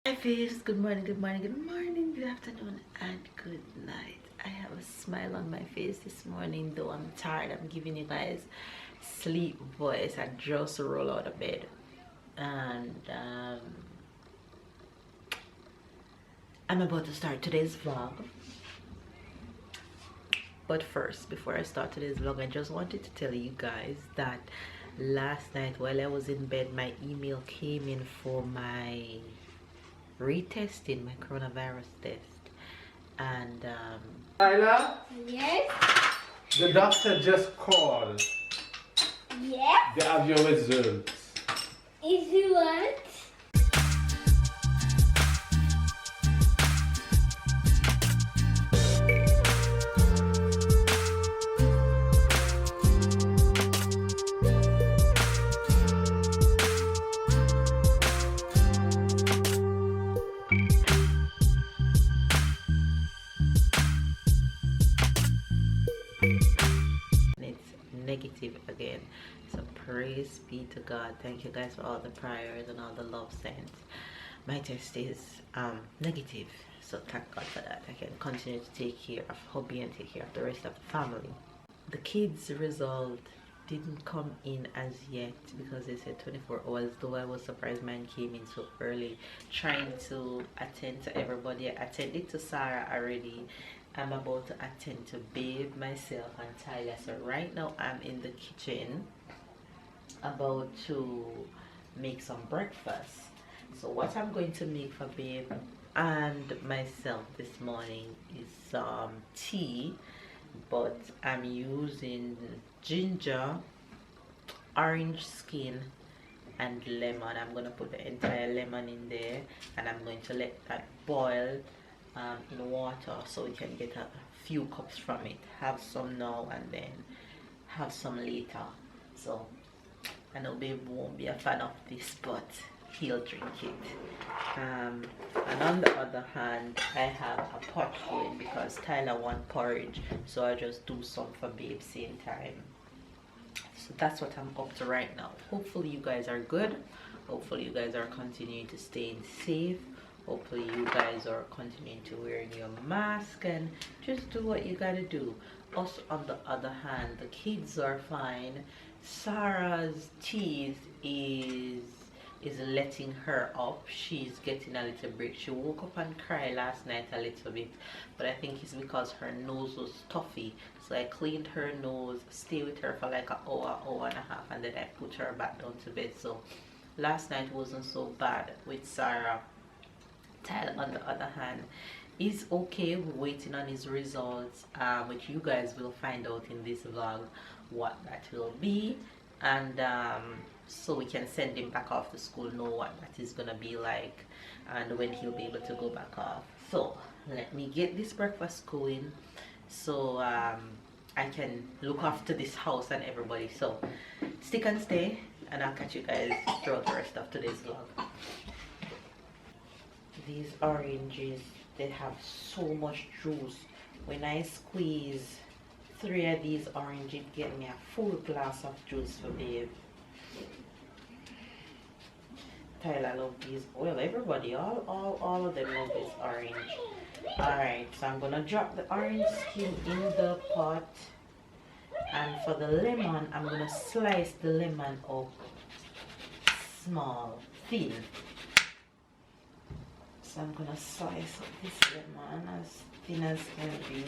Hi babes, good morning, good morning, good morning, good afternoon, and good night. I have a smile on my face this morning, though I'm tired. I'm giving you guys sleep voice. I just roll out of bed, and I'm about to start today's vlog. But first, before I start today's vlog, I just wanted to tell you guys that last night while I was in bed, my email came in for my retesting, my coronavirus test. And Tyler, Yes. the doctor just called. Yes. They have your results. Is you what? it's negative again, so praise be to God. Thank you guys for all the prayers and all the love sent. My test is negative, so thank God for that. I can continue to take care of hubby and take care of the rest of the family. The kids result didn't come in as yet because they said 24 hours, though I was surprised mine came in so early. Trying to attend to everybody. I attended to Sarah already. I'm about to attend to Babe, myself, and Tyler. So right now I'm in the kitchen about to make some breakfast. So what I'm going to make for Babe and myself this morning is tea, but I'm using ginger, orange skin, and lemon. I'm gonna put the entire lemon in there, and I'm going to let that boil in water so we can get a few cups from it. Have some now and then have some later. So I know Babe won't be a fan of this, but he'll drink it. And on the other hand, I have a pot going because Tyler wants porridge, so I just do some for Babe same time. So that's what I'm up to right now. Hopefully you guys are good. Hopefully you guys are continuing to stay safe. Hopefully you guys are continuing to wear your mask and just do what you gotta do. Us on the other hand, the kids are fine. Sarah's teeth is letting her up. She's getting a little break. She woke up and cried last night a little bit, but I think it's because her nose was stuffy. So I cleaned her nose, stay with her for like an hour and a half, and then I put her back down to bed. So last night wasn't so bad with Sarah. Tyler on the other hand is okay. We're waiting on his results, which you guys will find out in this vlog what that will be, and so we can send him back off to school, know what that is gonna be like and when he'll be able to go back off. So let me get this breakfast going so I can look after this house and everybody. So stick and stay, and I'll catch you guys throughout the rest of today's vlog. These oranges, they have so much juice. When I squeeze 3 of these oranges, it get me a full glass of juice for Babe. Tyler love these. Well, everybody, all of them love this orange. Alright, so I'm gonna drop the orange skin in the pot, and for the lemon, I'm gonna slice the lemon up small, thin. So I'm gonna slice up this lemon as thin as can be.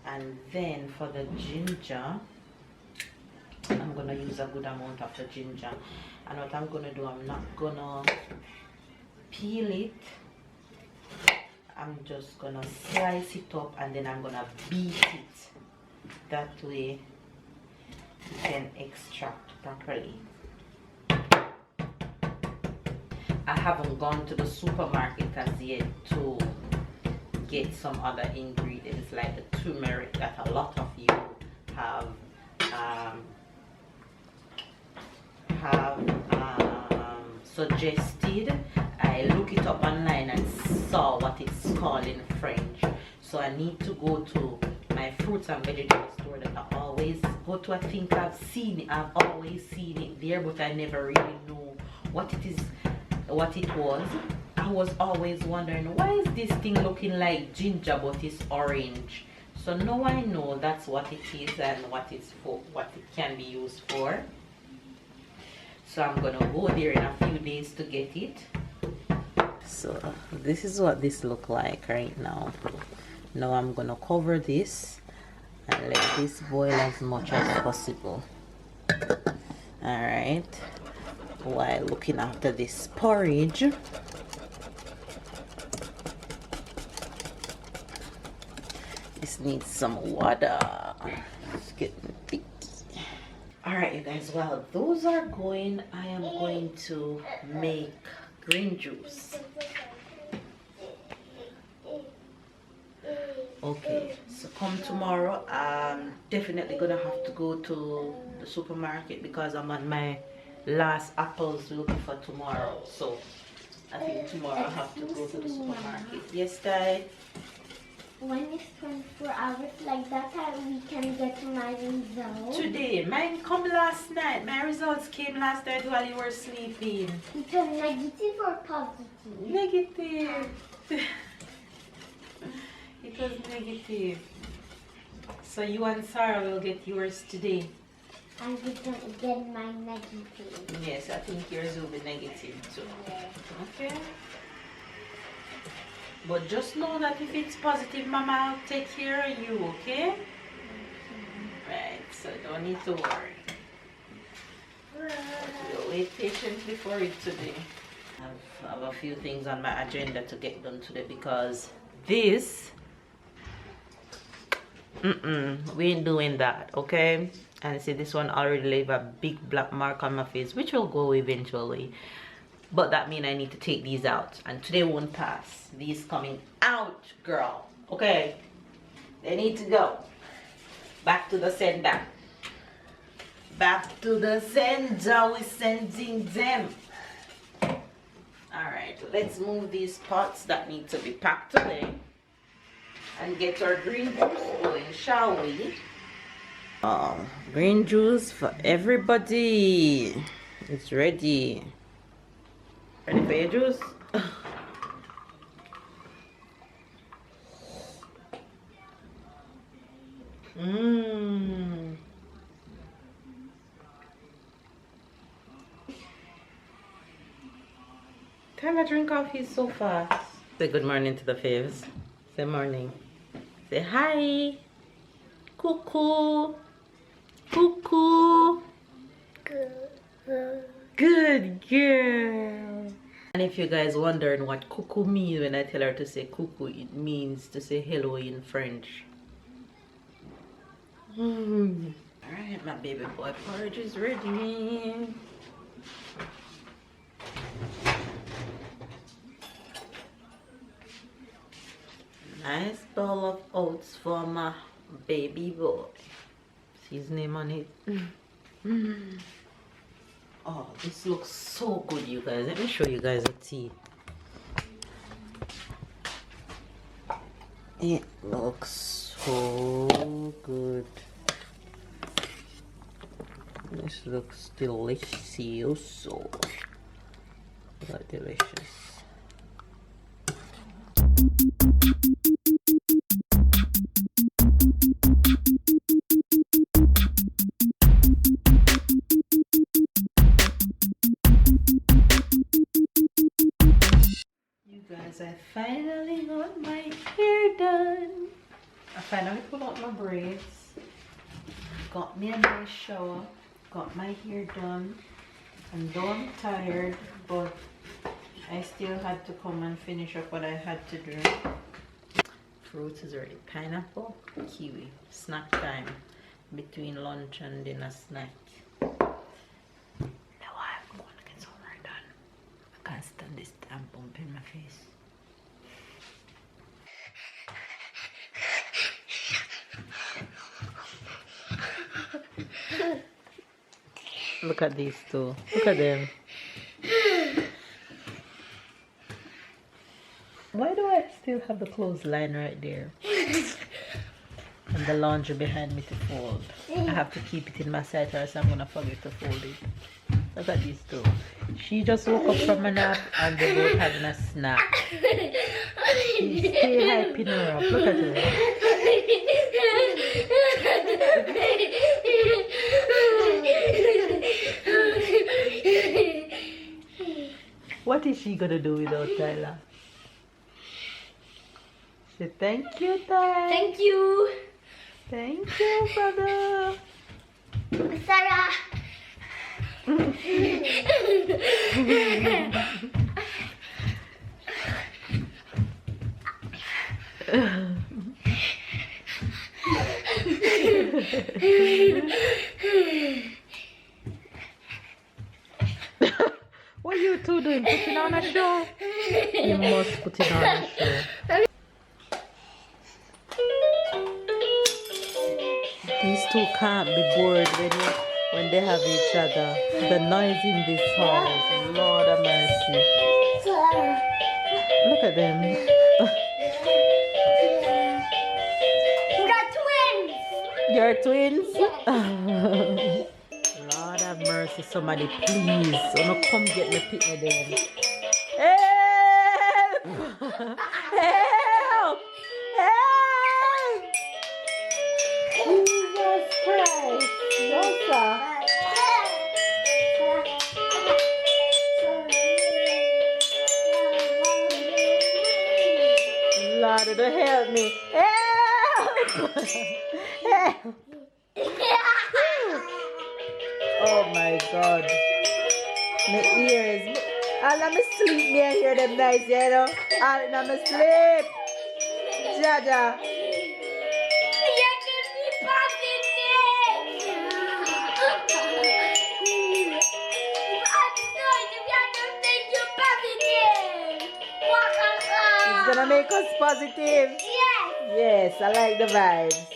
And then for the ginger, I'm gonna use a good amount of the ginger. And what I'm gonna do, I'm not gonna peel it. I'm just gonna slice it up, and then I'm gonna beat it. That way you can extract properly. I haven't gone to the supermarket as yet to get some other ingredients like the turmeric that a lot of you have suggested. I looked it up online and saw what it's called in French. So I need to go to my fruits and vegetable store that I always always go to, I think I've seen it, I've always seen it there, but I never really know what it is, what it was. I was always wondering, why is this thing looking like ginger but it's orange? So now I know that's what it is and what it's for, what it can be used for. So I'm gonna go there in a few days to get it. So this is what this look like right now. Now I'm gonna cover this and let this boil as much as possible. All right, while looking after this porridge. This needs some water. It's getting picky. All right, you guys, while those are going, I am going to make green juice. Okay, so come tomorrow, I'm definitely gonna have to go to the supermarket because I'm on my last apples will be for tomorrow. So I think tomorrow I have to go to the supermarket. Yes, Dad? When it's 24 hours like that, we can get my results. Today, mine come last night. My results came last night while you were sleeping. It was negative or positive? Negative. It was negative. So you and Sarah will get yours today. I will get my negative. Yes, I think yours will be negative too. Yeah. Okay. But just know that if it's positive, Mama will take care of you, okay? Right, so don't need to worry. We'll wait patiently for it today. I have a few things on my agenda to get done today because this, we ain't doing that, okay? And see, this one already leave a big black mark on my face, which will go eventually. But that means I need to take these out. And today won't pass. These coming out, girl. Okay? They need to go. Back to the sender. Back to the sender. We're sending them. Alright, let's move these pots that need to be packed today. And get our green juice going, shall we? Green juice for everybody. It's ready. Ready for your juice? Time I drink coffee so fast. Say good morning to the faves. Say morning. Say hi. Cuckoo. Cuckoo. Good girl. And if you guys wondering what cuckoo means when I tell her to say cuckoo, it means to say hello in French. Alright, my baby boy porridge is ready. Nice bowl of oats for my baby boy. See his name on it. Oh, this looks so good, you guys. Let me show you guys the tea. It looks so good. This looks delicious. Delicious. I finally got my hair done. I finally put out my braids. Got me a nice shower. Got my hair done. And though I'm tired, but I still had to come and finish up what I had to do. Fruit is ready. Pineapple, kiwi. Snack time. Between lunch and dinner snack. Now I'm going to get some hair done. I can't stand this damn bump in my face. Look at these two. Look at them. Why do I still have the clothesline right there? And the laundry behind me to fold. I have to keep it in my sight or else I'm gonna forget to fold it. Look at these two. She just woke up from a nap and they're both having a snack. She's still hyping her up. Look at her. What is she gonna do without Tyler? Say thank you, Ty. Thank you, Thank you, brother. Sarah. What are you two doing? Putting on a show? You must put it on a show. These two can't be bored when they have each other. The noise in this house, Lord have mercy. Look at them. We got twins. You're twins? Lord have mercy, somebody please. Don't come get me pick me then. Help! Help! Help! Jesus Christ. No, sir. Lord, don't help me. Help! Help! Oh my God. My ears. All of me sleep, me I hear them nice, you know. All of me sleep. Jaja. You can be positive. It's gonna make us positive. Yes. Yes, I like the vibes.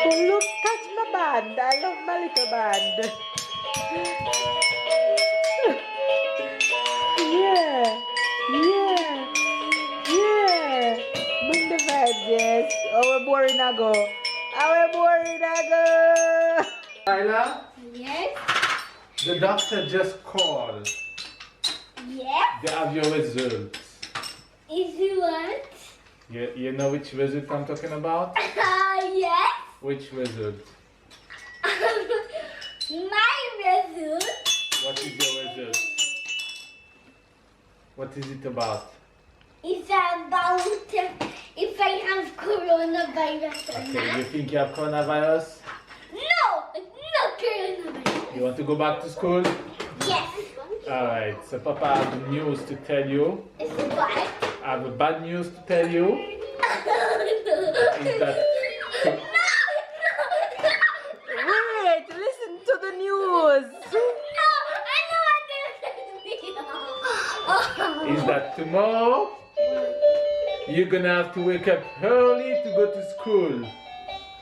Oh, look, touch my band. I love my little band. Yeah, yeah, yeah. Bring the vibes, yes. Oh, we're boring I go. Oh, we're boring I go. Tyler, Yes. the doctor just called. Yes. They have your results. Is it what? You know which result I'm talking about? Yes. Which result? My result What is your result? What is it about? is about if I have coronavirus or Okay, not. you think you have coronavirus? No, no coronavirus. You want to go back to school? Yes. Alright, so Papa has news to tell you. Is it what? I have a bad news to tell you. Is that Wait, listen to the news. No, I know what is that tomorrow you're gonna have to wake up early to go to school.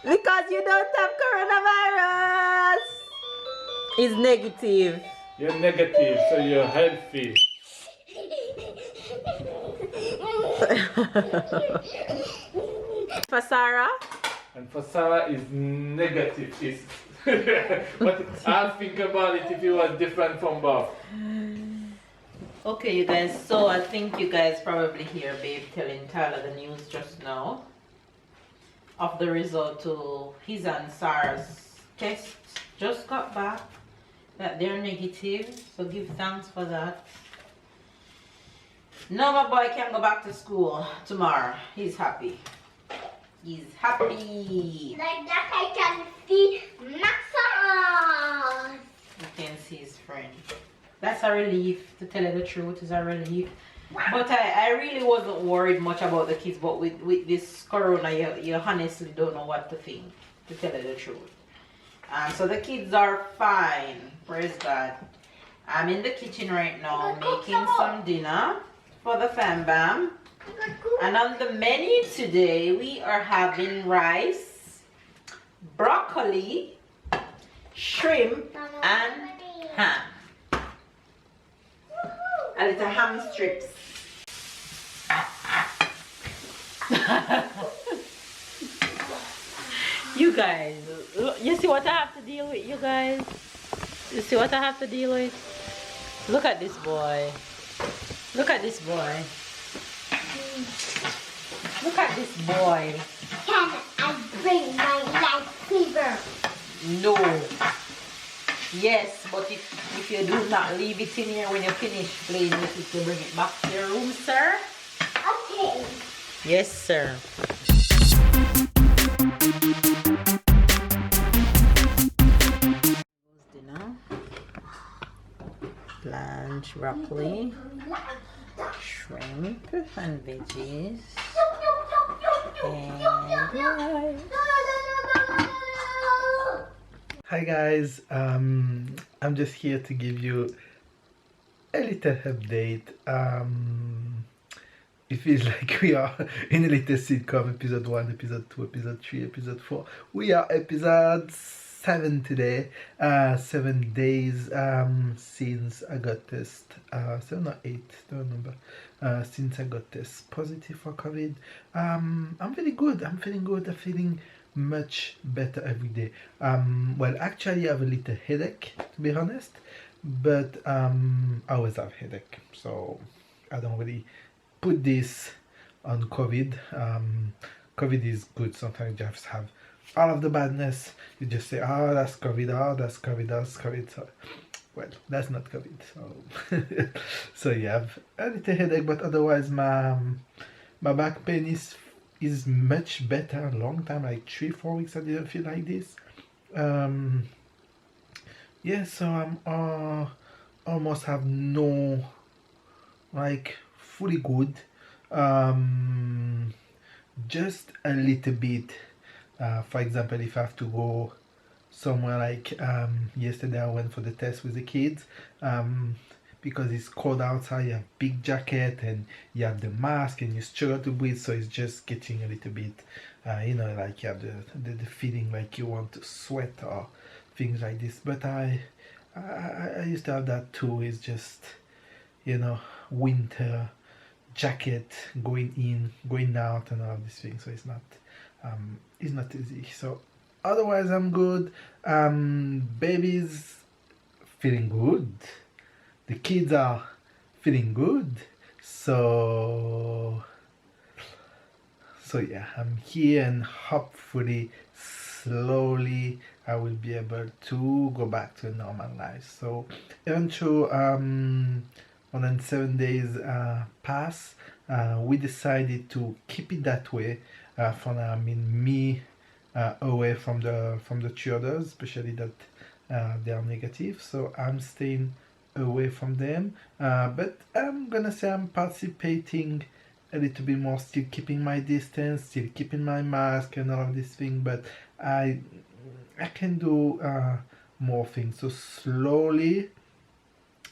Because you don't have coronavirus. It's negative. You're negative, so you're healthy. For Sarah? And for Sarah is negative. But I'll think about it if it was different from Bob. Okay, you guys, so I think you guys probably hear Babe telling Tyler the news just now of the result to his and Sarah's test. Just got back that they're negative, so give thanks for that. No, my boy can go back to school tomorrow. He's happy. He's happy. Like that I can see Maxos. You can see his friend. That's a relief, to tell you the truth, is a relief. But I really wasn't worried much about the kids, but with this corona, you honestly don't know what to think, to tell you the truth. So the kids are fine, praise God. I'm in the kitchen right now making some dinner for the fam bam. And on the menu today, we are having rice, broccoli, shrimp, and ham. A little ham strips. You guys, you see what I have to deal with, you guys? You see what I have to deal with? Look at this boy. Look at this boy. Look at this boy. Can I bring my lightsaber? No. Yes, but if you do not leave it in here when you finish playing with it, you bring it back to your room, sir? Okay. Yes, sir. Dinner. Lunch, broccoli, shrimp, and veggies, and rice. Hi guys, I'm just here to give you a little update. It feels like we are in a little sitcom, episode 1, episode 2, episode 3, episode 4. We are episode 7 today. 7 days since I got tested. 7 or 8, don't remember. Since I got tested positive for COVID. I'm feeling good. I'm feeling much better every day. Well, actually I have a little headache, to be honest, but I always have headache, so I don't really put this on COVID. COVID is good. Sometimes you just have all of the badness. You just say, oh, that's COVID, oh, that's COVID, that's COVID. So, well, that's not COVID. So, so yeah, I have a little headache, but otherwise my back pain is much better. A long time, like 3-4 weeks I didn't feel like this. Yeah, so I'm almost have no, like, fully good, just a little bit. For example, if I have to go somewhere, like yesterday I went for the test with the kids, because it's cold outside, you have big jacket and you have the mask and you struggle to breathe, so it's just getting a little bit, you know, like you have the feeling like you want to sweat or things like this. But I used to have that too. It's just, you know, winter jacket, going in, going out, and all these things. So it's not easy. So otherwise I'm good. Baby's feeling good. The kids are feeling good. So yeah, I'm here, and hopefully slowly I will be able to go back to a normal life. So even though more than 7 days pass, we decided to keep it that way for now. I mean, me away from the 3 others, especially that they are negative, so I'm staying away from them, but I'm gonna say I'm participating a little bit more, still keeping my distance, still keeping my mask and all of these things, but I can do more things. So slowly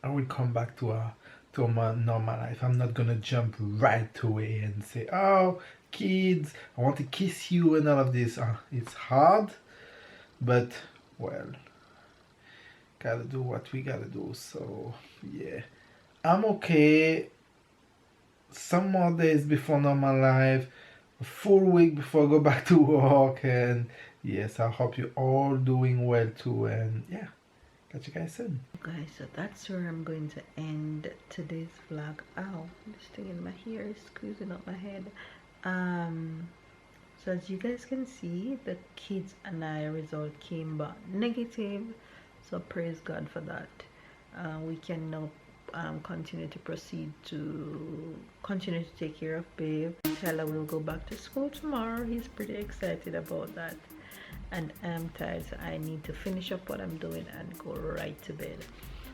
I will come back to a normal life. I'm not gonna jump right away and say, oh kids, I want to kiss you and all of this. It's hard, but well, gotta do what we gotta do. So yeah, I'm okay. Some more days before normal life, a full week before I go back to work, and yes, I hope you're all doing well too, and yeah, catch you guys soon. Guys, so that's where I'm going to end today's vlog. Ow, this thing in my hair is squeezing up my head. So as you guys can see, the kids and I result came back negative, so praise God for that. We can now continue to proceed to take care of babe. Tyler will go back to school tomorrow. He's pretty excited about that, and I'm tired, so I need to finish up what I'm doing and go right to bed.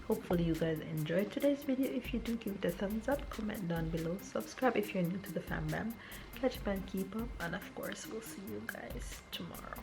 Hopefully you guys enjoyed today's video. If you do, give it a thumbs up, comment down below, subscribe if you're new to the fam bam, catch up and keep up, and of course we'll see you guys tomorrow.